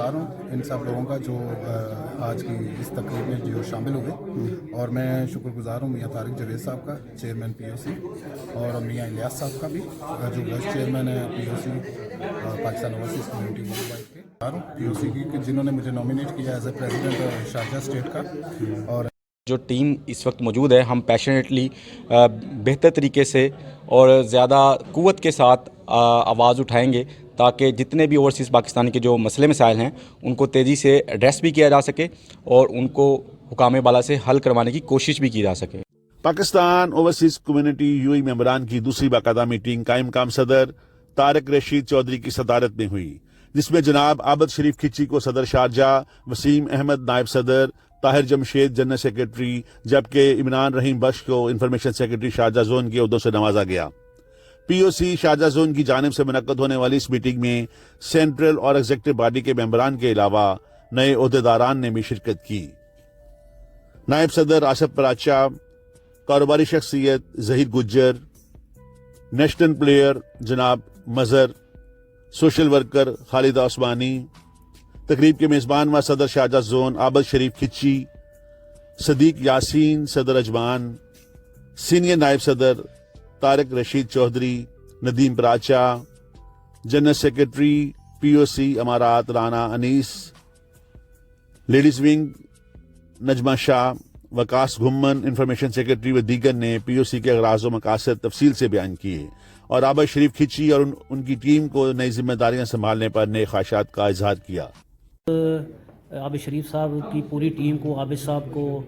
گزار ہوں ان سب لوگوں کا جو آج کی اس تقریب میں جو شامل ہوئے، اور میں شکر گزار ہوں میاں طارق جاوید صاحب کا، چیئرمین پی او سی، اور میاں الیاس صاحب کا بھی جو وائس چیئرمین ہے P O C Pakistan overseas community world wide کے، پی او سی کی جنہوں نے مجھے نامینیٹ کیا as a president Sharjah state کا۔ اور جو ٹیم اس وقت موجود ہے، ہم پیشنیٹلی بہتر طریقے سے اور زیادہ قوت کے ساتھ آواز اٹھائیں گے تاکہ جتنے بھی اوورسیز پاکستان کے جو مسئلے مسائل ہیں ان کو تیزی سے ایڈریس بھی کیا جا سکے اور ان کو حکام بالا سے حل کروانے کی کوشش بھی کی جا سکے۔ پاکستان اوورسیز کمیونٹی یو اے ممبران کی دوسری باقاعدہ میٹنگ قائم مقام صدر طارق رشید چودھری کی صدارت میں ہوئی، جس میں جناب عابد شریف کھچی کو صدر شارجہ، وسیم احمد نائب صدر، طاہر جمشید جنرل سیکرٹری، جبکہ عمران رحیم بخش کو انفارمیشن سیکرٹری شارجہ زون کے عہدوں سے نوازا گیا۔ پی او سی شارجہ زون کی جانب سے منعقد ہونے والی اس میٹنگ میں سینٹرل اور ایگزیکٹو باڈی کے ممبران کے علاوہ نئے عہدیداران نے بھی شرکت کی۔ نائب صدر آصف پراچا، کاروباری شخصیت ظہیر گجر، نیشنل پلیئر جناب مظہر، سوشل ورکر خالدہ عثمانی، تقریب کے میزبان و صدر شارجہ زون عابد شریف کھچی، صدیق یاسین صدر اجمان، سینئر نائب صدر Tariq Rasheed Chaudhry, Nadeem Paracha, general secretary P O C امارات Rana Anees, ladies wing Najma Shah, Vikas Ghumman information secretary و دیگر نے پی او سی کے اغراض و مقاصد تفصیل سے بیان کیے اور عابد شریف کھچی اور ان کی ٹیم کو نئی ذمہ داریاں سنبھالنے پر نئے خواہشات کا اظہار کیا۔ عابد شریف صاحب کی پوری ٹیم کو، عابد صاحب کو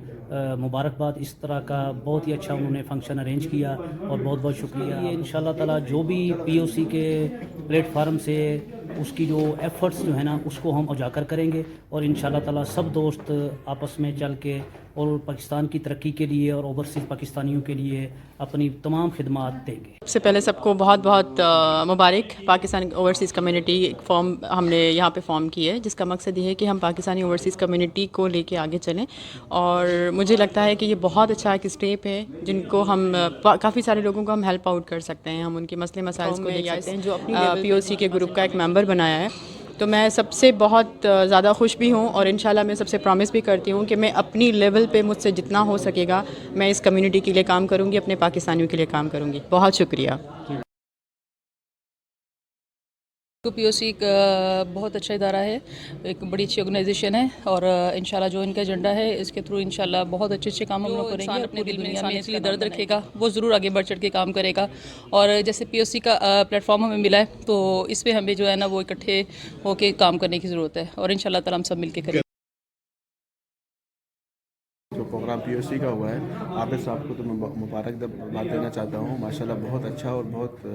مبارکباد، اس طرح کا بہت ہی اچھا انہوں نے فنکشن ارینج کیا اور بہت بہت شکریہ۔ یہ انشاءاللہ تعالی جو بھی پی او سی کے پلیٹ فارم سے اس کی جو ایفرٹس جو ہیں نا اس کو ہم اجاگر کریں گے، اور انشاءاللہ تعالی سب دوست آپس میں چل کے اور پاکستان کی ترقی کے لیے اور اوورسیز پاکستانیوں کے لیے اپنی تمام خدمات دیں گے۔ سب سے پہلے سب کو بہت بہت مبارک۔ پاکستان اوورسیز کمیونٹی ایک فارم ہم نے یہاں پہ فارم کی ہے جس کا مقصد یہ ہے کہ ہم پاکستانی اوورسیز کمیونٹی کو لے کے آگے چلیں، اور مجھے لگتا ہے کہ یہ بہت اچھا ایک اسٹیپ ہے جن کو ہم کافی سارے لوگوں کو ہم ہیلپ آؤٹ کر سکتے ہیں، ہم ان کے مسئلے مسائل کو دیکھ سکتے ہیں۔ جو اپنی پی او سی کے گروپ کا ایک ممبر بنایا ہے، تو میں سب سے بہت زیادہ خوش بھی ہوں، اور انشاءاللہ میں سب سے پرومس بھی کرتی ہوں کہ میں اپنی لیول پہ مجھ سے جتنا ہو سکے گا میں اس کمیونٹی کے لیے کام کروں گی، اپنے پاکستانیوں کے لیے کام کروں گی۔ بہت شکریہ۔ پی او سی ایک بہت اچھا ادارہ ہے، ایک بڑی اچھی آرگنائزیشن ہے، اور انشاءاللہ جو ان کا ایجنڈا ہے اس کے تھرو انشاءاللہ بہت اچھے اچھے کام ہم لوگ کریں گے۔ اپنے دل میں انسانیت کے لیے درد رکھے گا وہ ضرور آگے بڑھ چڑھ کے کام کرے گا، اور جیسے پی او سی کا پلیٹ فارم ہمیں ملا ہے تو اس پہ ہمیں جو ہے نا وہ اکٹھے ہو کے کام کرنے کی ضرورت ہے، اور انشاءاللہ تعالی ہم سب مل کے کریں گے۔ جو پروگرام پی او سی کا ہوا ہے، عابد صاحب کو تو میں مبارک بات دینا چاہتا ہوں۔ ماشاءاللہ بہت اچھا اور بہت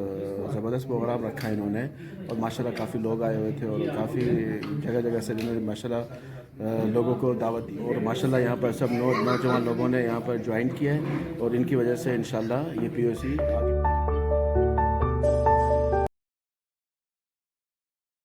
زبردست پروگرام رکھا ہے انہوں نے، اور ماشاءاللہ کافی لوگ آئے ہوئے تھے اور کافی جگہ جگہ سے انہوں نے ماشاءاللہ لوگوں کو دعوت دی، اور ماشاءاللہ یہاں پر سب نوجوان لوگوں نے یہاں پر جوائن کیا ہے، اور ان کی وجہ سے انشاءاللہ یہ پی او سی